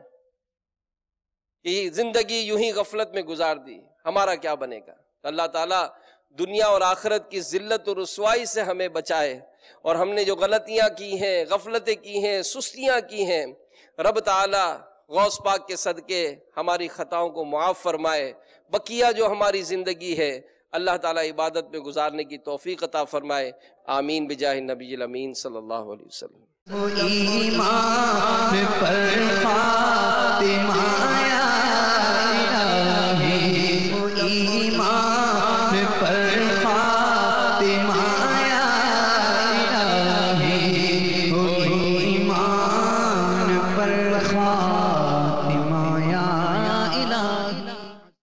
کہ زندگی یوں ہی غفلت میں گزار دی، ہمارا کیا بنے گا. اللہ تعالیٰ دنیا اور آخرت کی ذلت اور رسوائی سے ہمیں بچائے. اور ہم نے جو غلطیاں کی ہیں، غفلتیں کی ہیں، سستیاں کی ہیں، رب تعالیٰ غوث پاک کے صدقے ہماری خطاؤں کو معاف فرمائے. بقیہ جو ہماری زندگی ہے اللہ تعالیٰ عبادت میں گزارنے کی توفیق عطا فرمائے. آمین بجاہ نبی الامین صلی اللہ علیہ وسلم. ایمان پر